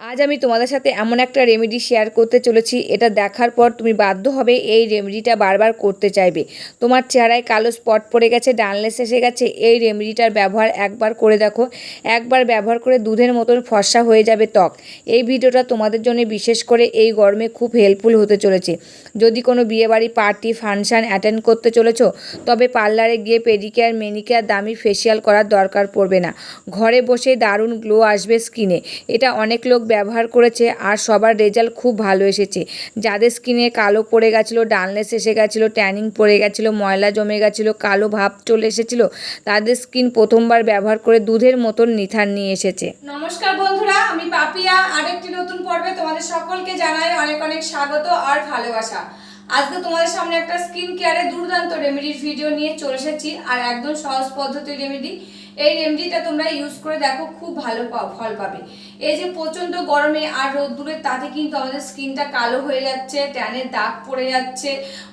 আজ আমি তোমাদের সাথে এমন একটা রেমেডি শেয়ার করতে চলেছি, এটা দেখার পর তুমি বাধ্য হবে এই রেমেডিটা বারবার করতে চাইবে। তোমার চেহারায় কালো স্পট পড়ে গেছে, ডালনেস এসে গেছে, এই রেমেডিটার ব্যবহার একবার করে দেখো। একবার ব্যবহার করে দুধের মতন ফর্সা হয়ে যাবে ত্বক। এই ভিডিওটা তোমাদের জন্য বিশেষ করে এই গরমে খুব হেল্পফুল হতে চলেছে। যদি কোনো বিয়েবাড়ি, পার্টি, ফাংশান অ্যাটেন্ড করতে চলেছো, তবে পার্লারে গিয়ে পেডিকেয়ার, ম্যানিকেয়ার, দামি ফেসিয়াল করার দরকার পড়বে না। ঘরে বসে দারুণ গ্লো আসবে স্কিনে। এটা অনেক লোক ব্যবহার করেছে আর সবার রেজাল্ট খুব ভালো এসেছে। যাদের স্কিনে কালো পড়ে গেছিলো, ডালনেস এসে গেছিলো, ট্যানিং পড়ে গেছিলো, ময়লা জমে গেছিলো, কালো ভাব চলে এসেছিলো, তাদের স্কিন প্রথমবার ব্যবহার করে দুধের মতন নিথার নিয়ে এসেছে। নমস্কার বন্ধুরা, আমি পাপিয়া আরেকটি নতুন পর্বে তোমাদের সকলকে জানাই অনেক অনেক স্বাগত আর ভালোবাসা। আজকে তোমাদের সামনে একটা স্কিন কেয়ারের দুর্দান্ত রেমেডির ভিডিও নিয়ে চলে এসেছি, আর একদম সহজ পদ্ধতির রেমেডি। এই রেমেডিটা তোমরা ইউজ করে দেখো, খুব ভালো ফল পাবে। এই যে প্রচন্ড গরমে আর রোদ্দুরের তাতে কিন্তু আমাদের স্কিনটা কালো হয়ে যাচ্ছে, ট্যানের দাগ পড়ে যাচ্ছে,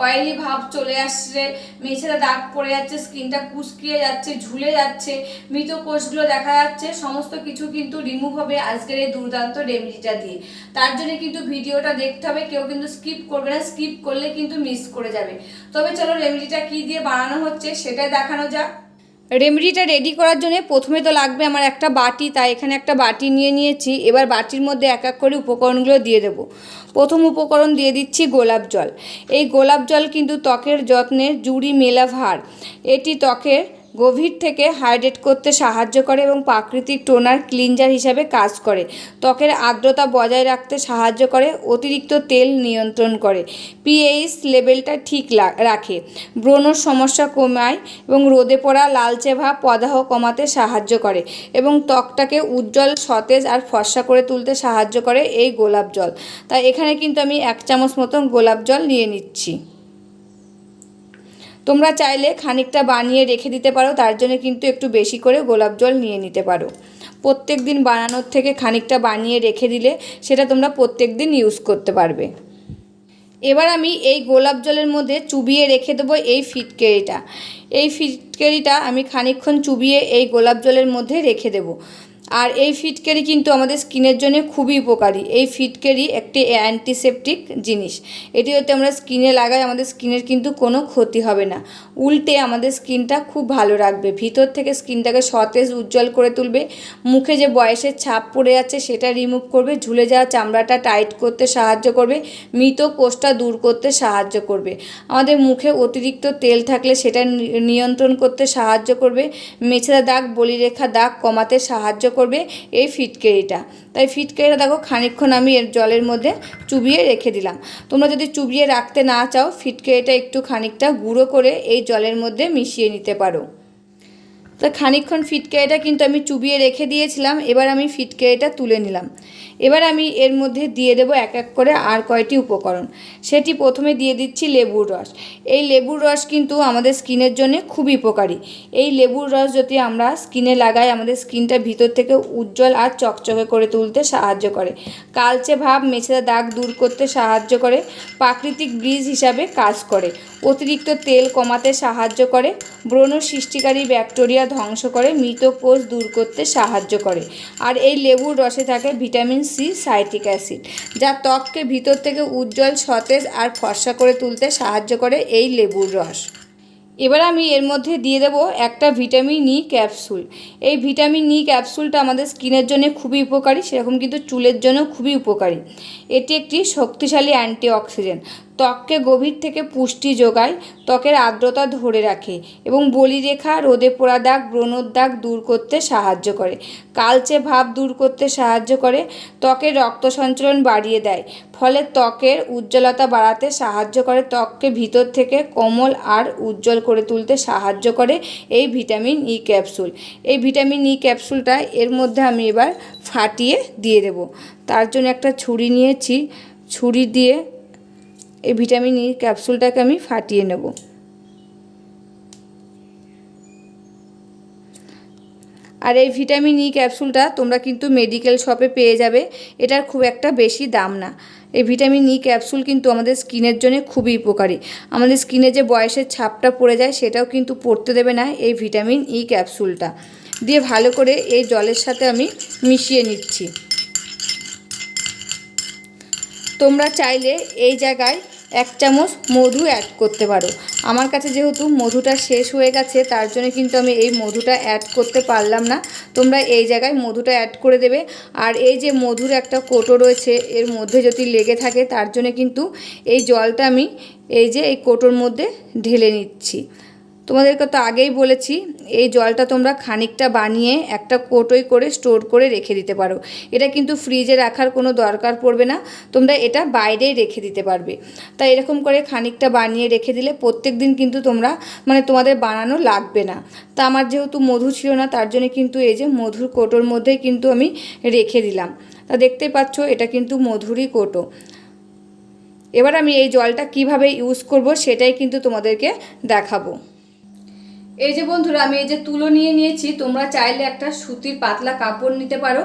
অয়েলি ভাব চলে আসছে, মেছেদা দাগ পড়ে যাচ্ছে, স্কিনটা কুচকিয়ে যাচ্ছে, ঝুলে যাচ্ছে, মৃত কোষগুলো দেখা যাচ্ছে, সমস্ত কিছু কিন্তু রিমুভ হবে আজকের এই দুর্দান্ত রেমেডিটা দিয়ে। তার জন্য কিন্তু ভিডিওটা দেখতে হবে, কেউ কিন্তু স্কিপ করবে না, স্কিপ করলে কিন্তু মিস করে যাবে। তবে চলো রেমেডিটা কি দিয়ে বানানো হচ্ছে সেটাই দেখানো যাক। রেমেডিটা রেডি করার জন্য প্রথমে তো লাগবে আমার একটা বাটি, তাই এখানে একটা বাটি নিয়ে নিয়েছি। এবার বাটির মধ্যে এক এক করে উপকরণগুলো দিয়ে দেব। প্রথম উপকরণ দিয়ে দিচ্ছি গোলাপ জল। এই গোলাপ জল কিন্তু ত্বকের যত্নের জুড়ি মেলা ভার। এটি ত্বকের গভীর থেকে হাইড্রেট করতে সাহায্য করে এবং প্রাকৃতিক টোনার ক্লিনজার হিসাবে কাজ করে। ত্বকের আর্দ্রতা বজায় রাখতে সাহায্য করে, অতিরিক্ত তেল নিয়ন্ত্রণ করে, পিএইচ লেভেলটা ঠিক রাখে, ব্রণর সমস্যা কমায় এবং রোদে পড়া, লালচে ভাব, প্রদাহ কমাতে সাহায্য করে এবং ত্বকটাকে উজ্জ্বল, সতেজ আর ফর্সা করে তুলতে সাহায্য করে এই গোলাপ জল। তাই এখানে কিন্তু আমি 1 চামচ মতন গোলাপ জল নিয়ে নিচ্ছি। তোমরা চাইলে খানিকটা বানিয়ে রেখে দিতে পারো, তার জন্য কিন্তু একটু বেশি করে গোলাপ জল নিয়ে নিতে পারো। প্রত্যেক দিন বানানোর থেকে খানিকটা বানিয়ে রেখে দিলে সেটা তোমরা প্রত্যেক দিন ইউজ করতে পারবে। এবার আমি এই গোলাপ জলের মধ্যে চুবিয়ে রেখে দেবো এই ফিটকেরিটা। এই ফিটকেরিটা আমি খানিকক্ষণ চুবিয়ে এই গোলাপ জলের মধ্যে রেখে দেবো। আর এই ফিটকেরি কিন্তু আমাদের স্কিনের জন্য খুবই উপকারী। এই ফিটকেরি একটি অ্যান্টিসেপটিক জিনিস। এটি যদি আমরা স্কিনে লাগাই আমাদের স্কিনের কিন্তু কোনো ক্ষতি হবে না, উল্টে আমাদের স্কিনটা খুব ভালো রাখবে, ভিতর থেকে স্কিনটাকে সতেজ, উজ্জ্বল করে তুলবে। মুখে যে বয়সের ছাপ পড়ে যাচ্ছে সেটা রিমুভ করবে, ঝুলে যাওয়া চামড়াটা টাইট করতে সাহায্য করবে, মৃত কোষটা দূর করতে সাহায্য করবে। আমাদের মুখে অতিরিক্ত তেল থাকলে সেটা নিয়ন্ত্রণ করতে সাহায্য করবে, মেছেদা দাগ, বলিরেখা দাগ কমাতে সাহায্য করবে এই ফিটকেরিটা। তাই ফিটকেরিটা দেখো খানিকক্ষণ আমি এর জলের মধ্যে চুবিয়ে রেখে দিলাম। তোমরা যদি চুবিয়ে রাখতে না চাও, ফিটকেরিটা একটু খানিকটা গুঁড়ো করে এই জলের মধ্যে মিশিয়ে নিতে পারো। তো খানিকক্ষণ ফিটকেরিটা কিন্তু আমি চুবিয়ে রেখে দিয়েছিলাম। এবার আমি ফিটকেরিটা তুলে নিলাম। এবার আমি এর মধ্যে দিয়ে দেবো এক এক করে আর কয়টি উপকরণ। সেটি প্রথমে দিয়ে দিচ্ছি লেবুর রস। এই লেবুর রস কিন্তু আমাদের স্কিনের জন্য খুবই উপকারী। এই লেবুর রস যদি আমরা স্কিনে লাগাই, আমাদের স্কিনটা ভিতর থেকে উজ্জ্বল আর চকচকে করে তুলতে সাহায্য করে, কালচে ভাব, মেছেদা দাগ দূর করতে সাহায্য করে, প্রাকৃতিক ব্লিচ হিসাবে কাজ করে, অতিরিক্ত তেল কমাতে সাহায্য করে, ব্রণ সৃষ্টিকারী ব্যাকটেরিয়া ধ্বংস করে, মৃত কোষ দূর করতে সাহায্য করে। আর এই লেবুর রসে থাকে ভিটামিন সি, সাইট্রিক অ্যাসিড, যা ত্বককে ভিতর থেকে উজ্জ্বল, সতেজ আর ফর্সা করে তুলতে সাহায্য করে এই লেবুর রস। এবার আমি এর মধ্যে দিয়ে দেব একটা ভিটামিন ই ক্যাপসুল। এই ভিটামিন ই ক্যাপসুলটা আমাদের স্কিনের জন্য খুবই উপকারী, সেরকম কিন্তু চুলের জন্য খুবই উপকারী। এটি একটি শক্তিশালী অ্যান্টিঅক্সিডেন্ট, ত্বককে গভীর থেকে পুষ্টি যোগায়, ত্বকের আর্দ্রতা ধরে রাখে এবং বলিরেখা, রোদে পোড়া দাগ, ব্রণর দাগ দূর করতে সাহায্য করে, কালচে ভাব দূর করতে সাহায্য করে, ত্বকের রক্ত সঞ্চালন বাড়িয়ে দেয়, ফলে ত্বকের উজ্জ্বলতা বাড়াতে সাহায্য করে, ত্বককে ভিতর থেকে কোমল আর উজ্জ্বল করে তুলতে সাহায্য করে এই ভিটামিন ই ক্যাপসুল। এই ভিটামিন ই ক্যাপসুলটা এর মধ্যে আমি এবার ফাটিয়ে দিয়ে দেব। তার জন্য একটা ছুরি নিয়েছি, ছুরি দিয়ে এই ভিটামিন ই ক্যাপসুলটাকে আমি ফাটিয়ে নেব। আর এই ভিটামিন ই ক্যাপসুলটা তোমরা কিন্তু মেডিকেল শপে পেয়ে যাবে, এটার খুব একটা বেশি দাম না। এই ভিটামিন ই ক্যাপসুল কিন্তু আমাদের স্কিনের জন্য খুবই উপকারী। আমাদের স্কিনে যে বয়সের ছাপটা পড়ে যায় সেটাও কিন্তু পড়তে দেবে না এই ভিটামিন ই ক্যাপসুলটা। দিয়ে ভালো করে এই জলের সাথে আমি মিশিয়ে নিচ্ছি। তোমরা চাইলে এই জায়গায় 1 চামচ মধু অ্যাড করতে পারো। আমার কাছে যেহেতু মধুটা শেষ হয়ে গেছে তার জন্য কিন্তু আমি এই মধুটা অ্যাড করতে পারলাম না। তোমরা এই জায়গায় মধুটা অ্যাড করে দেবে। আর এই যে মধুর একটা কৌটো রয়েছে এর মধ্যে যদি লেগে থাকে তার জন্য কিন্তু এই জলটা আমি এই যে এই কৌটোর মধ্যে ঢেলে নিচ্ছি। তোমাদেরকে তো আগেই বলেছি এই জলটা তোমরা খানিকটা বানিয়ে একটা কৌটোয় করে স্টোর করে রেখে দিতে পারো। এটা কিন্তু ফ্রিজে রাখার কোনো দরকার পড়বে না, তোমরা এটা বাইরেই রেখে দিতে পারবে। তাই এরকম করে খানিকটা বানিয়ে রেখে দিলে প্রত্যেক দিন কিন্তু তোমরা তোমাদের বানানো লাগবে না। তা আমার যেহেতু মধু ছিল না তার জন্য কিন্তু এই যে মধুর কৌটোর মধ্যেই কিন্তু আমি রেখে দিলাম। তা দেখতেই পাচ্ছ এটা কিন্তু মধুরই কৌটো। এবার আমি এই জলটা কিভাবে ইউজ করব সেটাই কিন্তু তোমাদেরকে দেখাবো। এই যে বন্ধুরা আমি এই যে তুলো নিয়ে নিয়েছি, তোমরা চাইলে একটা সুতির পাতলা কাপড় নিতে পারো।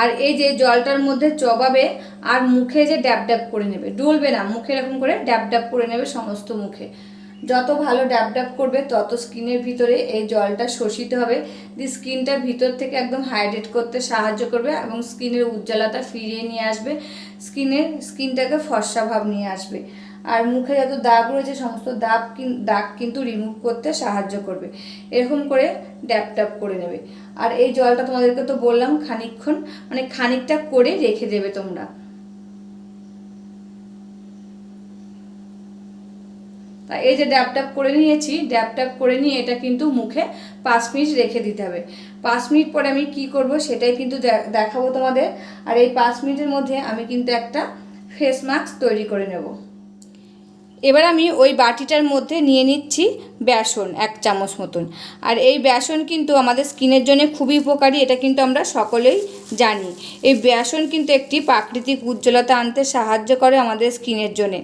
আর এই যে জলটার মধ্যে চবাবে আর মুখে যে ড্যাব ড্যাব করে নেবে, ডলবে না, মুখে এরকম করে ড্যাব ড্যাব করে নেবে সমস্ত মুখে। যত ভালো ড্যাব ড্যাব করবে তত স্কিনের ভিতরে এই জলটা শোষিত হবে, দিয়ে স্কিনটার ভিতর থেকে একদম হাইড্রেট করতে সাহায্য করবে এবং স্কিনের উজ্জ্বলতা ফিরিয়ে নিয়ে আসবে, স্কিনটাকে ফর্সা ভাব নিয়ে আসবে। আর মুখে যত দাগ রয়েছে সমস্ত দাগ কিন্তু রিমুভ করতে সাহায্য করবে। এরকম করে ড্যাব ড্যাব করে নেবে। আর এই জলটা তোমাদেরকে তো বললাম খানিকক্ষণ খানিকটা করে রেখে দেবে তোমরা। তা এই যে ড্যাব ড্যাব করে নিয়েছি, ড্যাব ড্যাব করে নিয়ে এটা কিন্তু মুখে 5 মিনিট রেখে দিতে হবে। 5 মিনিট পরে আমি কি করব সেটাই কিন্তু দেখাবো তোমাদের। আর এই 5 মিনিটের মধ্যে আমি কিন্তু একটা ফেস মাস্ক তৈরি করে নেব। এবার আমি ওই বাটিটার মধ্যে নিয়ে নিচ্ছি বেসন 1 চামচ মতন। আর এই বেসন কিন্তু আমাদের স্কিনের জন্য খুবই উপকারী, এটা কিন্তু আমরা সকলেই জানি। এই বেসন কিন্তু একটি প্রাকৃতিক উজ্জ্বলতা আনতে সাহায্য করে আমাদের স্কিনের জন্য,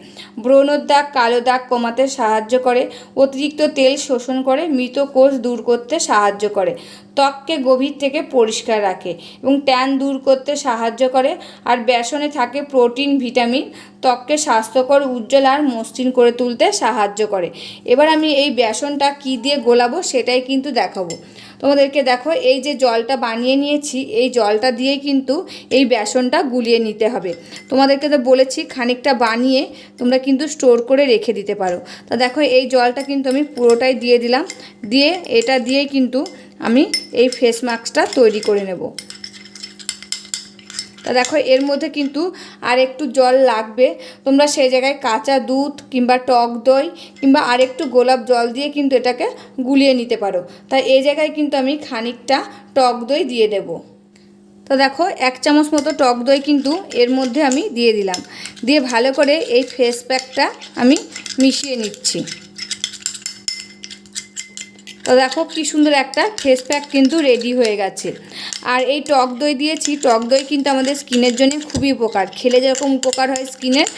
ব্রণর দাগ কালো দাগ কমাতে সাহায্য করে, অতিরিক্ত তেল শোষণ করে, মৃত কোষ দূর করতে সাহায্য করে, ত্বককে গভীর থেকে পরিষ্কার রাখে এবং ট্যান দূর করতে সাহায্য করে। আর বেসনে থাকে প্রোটিন ভিটামিন, ত্বককে স্বাস্থ্যকর উজ্জ্বল আর মসৃণ করে তুলতে সাহায্য করে। এবার আমি এই বেসনটা কি দিয়ে গোলাবো সেটাই কিন্তু দেখাবো তোমাদেরকে। দেখো এই যে জলটা বানিয়ে নিয়েছি এই জলটা দিয়ে কিন্তু এই বেসনটা গুলিয়ে নিতে হবে। তোমাদেরকে তো বলেছি খানিকটা বানিয়ে তোমরা কিন্তু স্টোর করে রেখে দিতে পারো। তা দেখো এই জলটা কিন্তু আমি পুরোটাই দিয়ে দিলাম, দিয়ে এটা দিয়েই কিন্তু আমি এই ফেস মাস্কটা তৈরি করে নেব। তা দেখো এর মধ্যে কিন্তু আর একটু জল লাগবে, তোমরা সেই জায়গায় কাঁচা দুধ কিংবা টক দই কিংবা আর একটু গোলাপ জল দিয়ে কিন্তু এটাকে গুলিয়ে নিতে পারো। তাই এই জায়গায় কিন্তু আমি খানিকটা টক দই দিয়ে দেব। তো দেখো 1 চামচ মতো টক দই কিন্তু এর মধ্যে আমি দিয়ে দিলাম, দিয়ে ভালো করে এই ফেস প্যাকটা আমি মিশিয়ে নিচ্ছি। তো দেখো কি সুন্দর একটা ফেস প্যাক কিন্তু রেডি হয়ে গেছে। আর এই টক দই দিয়েছি, টক দই কিন্তু আমাদের স্কিনের জন্য খুবই উপকার, খেলে যেরকম উপকার হয় স্কিনের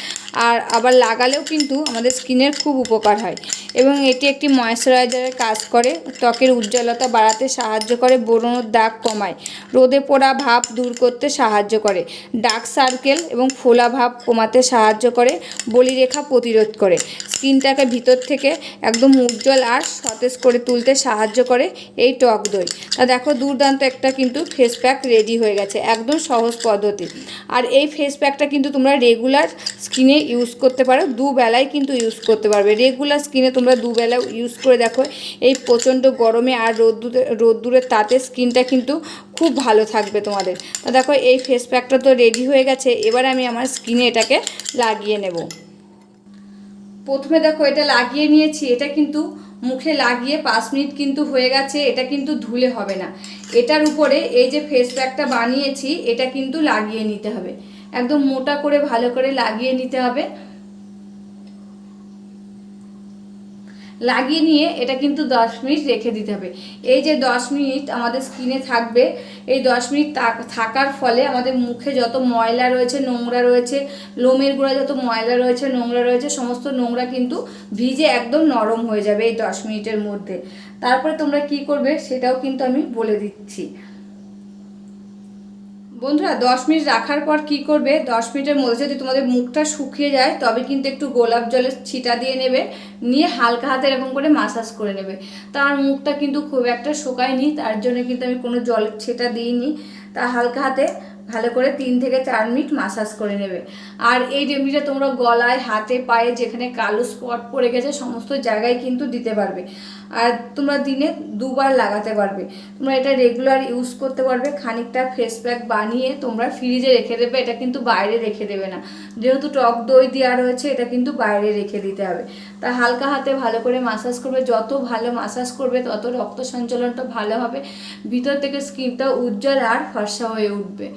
আর আবার লাগালেও কিন্তু আমাদের স্কিনের খুব উপকার হয়। এবং এটি একটি ময়েশ্চারাইজারের কাজ করে, ত্বকের উজ্জ্বলতা বাড়াতে সাহায্য করে, ব্রণর দাগ কমায়, রোদে পোড়া ভাব দূর করতে সাহায্য করে, ডার্ক সার্কেল এবং ফোলা ভাব কমাতে সাহায্য করে, বলিরেখা প্রতিরোধ করে, স্কিনটাকে ভিতর থেকে একদম উজ্জ্বল আর সতেজ করে তুলতে সাহায্য করে এই টক দই। তা দেখো দুর্দান্ত একটা কিন্তু ফেস প্যাক রেডি হয়ে গেছে, একদম সহজ পদ্ধতি। আর এই ফেস প্যাকটা কিন্তু তোমরা রেগুলার স্কিনে ইউজ করতে পারো, দুবেলায় কিন্তু ইউজ করতে পারবে। রেগুলার স্কিনে তোমরা দুবেলা ইউজ করে দেখো, এই প্রচণ্ড গরমে আর রোদ্দুরের তাতে স্কিনটা কিন্তু খুব ভালো থাকবে তোমাদের। তা দেখো এই ফেস প্যাকটা তো রেডি হয়ে গেছে, এবার আমি আমার স্কিনে এটাকে লাগিয়ে নেব। প্রথমে দেখো এটা লাগিয়ে নিয়েছি, এটা কিন্তু মুখে লাগিয়ে 5 মিনিট কিন্তু হয়ে গেছে, এটা কিন্তু ধুলে হবে না। এটার উপরে এই যে ফেস প্যাকটা বানিয়েছি এটা কিন্তু লাগিয়ে নিতে হবে, একদম মোটা করে ভালো করে লাগিয়ে নিতে হবে। লাগিয়ে নিয়ে এটা কিন্তু 10 মিনিট রেখে দিতে হবে। এই যে 10 মিনিট আমাদের স্কিনে থাকবে, এই 10 মিনিট থাকার ফলে আমাদের মুখে যত ময়লা রয়েছে নোংরা রয়েছে, লোমের গোড়া যত ময়লা রয়েছে নোংরা রয়েছে সমস্ত নোংরা কিন্তু ভিজে একদম নরম হয়ে যাবে এই 10 মিনিটের মধ্যে। তারপরে তোমরা কি করবে সেটাও কিন্তু আমি বলে দিচ্ছি। বন্ধুরা 10 মিনিট রাখার পর কি করবে, 10 মিনিটের মধ্যে যদি তোমাদের মুখটা শুকিয়ে যায় তবে কিন্তু একটু গোলাপ জলের ছিটা দিয়ে নেবে, নিয়ে হালকা হাতে এরকম করে মাসাজ করে নেবে। তার মুখটা কিন্তু খুব একটা শুকায়নি, তার জন্য কিন্তু আমি কোনো জলের ছিটা দিইনি, তা হালকা হাতে ভালো করে 3 থেকে 4 মিনিট মাসাজ করে নেবে। আর এই রেমেডিটা তোমরা গলায়, হাতে, পায়ে যেখানে কালো স্পট পড়ে গেছে সমস্ত জায়গায় কিন্তু দিতে পারবে। আর তোমরা দিনে 2 বার লাগাতে পারবে। তোমরা এটা রেগুলার ইউজ করতে পারবে। খানিকটা ফেস প্যাক বানিয়ে তোমরা ফ্রিজে রেখে দেবে, এটা কিন্তু বাইরে রেখে দেবে না, যেহেতু টক দই দেওয়া রয়েছে এটা কিন্তু বাইরে রেখে দিতে হবে। তা হালকা হাতে ভালো করে মাসাজ করবে, যত ভালো মাসাজ করবে তত রক্ত সঞ্চালনটা ভালো হবে, ভিতর থেকে স্কিনটা উজ্জ্বল আর ফর্সা হয়ে উঠবে।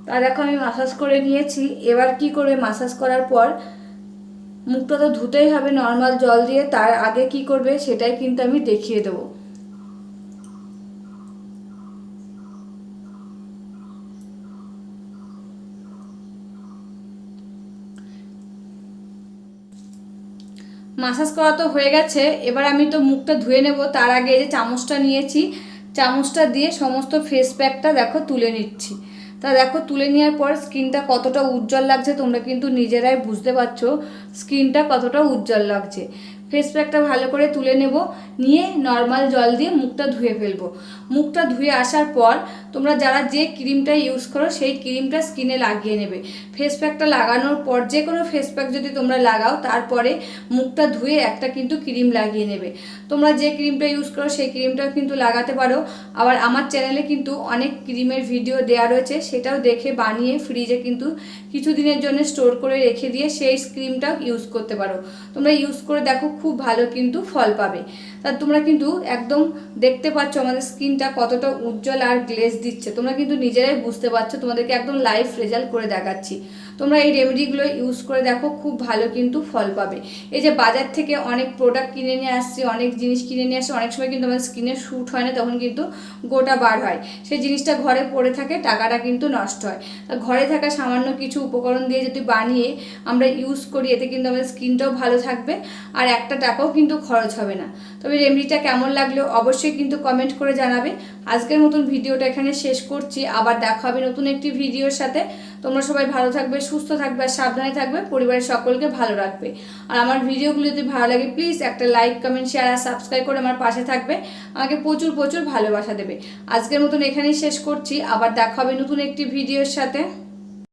তা দেখো আমি মাসাজ করে নিয়েছি। এবার কি করবে, মাসাজ করার পর মুখটা তো ধুতেই হবে নর্মাল জল দিয়ে, তার আগে কি করবে সেটাই কিন্তু আমি দেখিয়ে দেবো। মাসাজ করা তো হয়ে গেছে, এবার আমি তো মুখটা ধুয়ে নেব। তার আগে এই যে চামচটা নিয়েছি, চামচটা দিয়ে সমস্ত ফেস প্যাকটা দেখো তুলে নিচ্ছি। তা দেখো তুলে নেওয়ার পর স্কিনটা কতটা উজ্জ্বল লাগছে তোমরা কিন্তু নিজেরাই বুঝতে পারছো স্কিনটা কতটা উজ্জ্বল লাগছে। ফেস প্যাকটা ভালো করে তুলে নেব, নিয়ে নর্মাল জল দিয়ে মুখটা ধুয়ে ফেলবো। মুখটা ধুয়ে আসার পর তোমরা যারা যে ক্রিমটা ইউজ করো সেই ক্রিমটা স্কিনে লাগিয়ে নেবে। ফেস প্যাকটা লাগানোর পর যে কোনো ফেস প্যাক যদি তোমরা লাগাও তারপরে মুখটা ধুয়ে একটা কিন্তু ক্রিম লাগিয়ে নেবে। তোমরা যে ক্রিমটা ইউজ করো সেই ক্রিমটাও কিন্তু লাগাতে পারো। আবার আমার চ্যানেলে কিন্তু অনেক ক্রিমের ভিডিও দেওয়া রয়েছে, সেটাও দেখে বানিয়ে ফ্রিজে কিন্তু কিছু দিনের জন্য স্টোর করে রেখে দিয়ে সেই ক্রিমটাও ইউজ করতে পারো। তোমরা ইউজ করে দেখো, খুব ভালো কিন্তু ফল পাবে। তা তোমরা কিন্তু একদম দেখতে পাচ্ছ আমাদের স্কিনটা কতটা উজ্জ্বল আর গ্লেজ দিচ্ছে, তোমরা কিন্তু নিজেরাই বুঝতে পারছো, তোমাদেরকে একদম লাইভ রেজাল্ট করে দেখাচ্ছি। তোমরা এই রেমেডিগুলো ইউজ করে দেখো, খুব ভালো কিন্তু ফল পাবে। এই যে বাজার থেকে অনেক প্রোডাক্ট কিনে নিয়ে আসছি, অনেক জিনিস কিনে নিয়ে আসছি, অনেক সময় কিন্তু আমাদের স্কিনে শ্যুট হয় না, তখন কিন্তু গোটা বার হয়, সেই জিনিসটা ঘরে পড়ে থাকে, টাকাটা কিন্তু নষ্ট হয়। ঘরে থাকা সামান্য কিছু উপকরণ দিয়ে যদি বানিয়ে আমরা ইউজ করি, এতে কিন্তু আমাদের স্কিনটাও ভালো থাকবে আর একটা টাকাও কিন্তু খরচ হবে না। তবে রেমেডিটা কেমন লাগলো অবশ্যই কিন্তু কমেন্ট করে জানাবে। আজকের মতন ভিডিওটা এখানে শেষ করছি, আবার দেখা হবে নতুন একটি ভিডিওর সাথে। তোমরা সবাই ভালো থাকবে, সুস্থ থাকবে আর সাবধানে থাকবে, পরিবারের সকলকে ভালো রাখবে। আর আমার ভিডিওগুলো যদি ভালো লাগে প্লিজ একটা লাইক, কমেন্ট, শেয়ার আর সাবস্ক্রাইব করে আমার পাশে থাকবে, আমাকে প্রচুর প্রচুর ভালোবাসা দেবে। আজকের মতন এখানেই শেষ করছি, আবার দেখা হবে নতুন একটি ভিডিওর সাথে।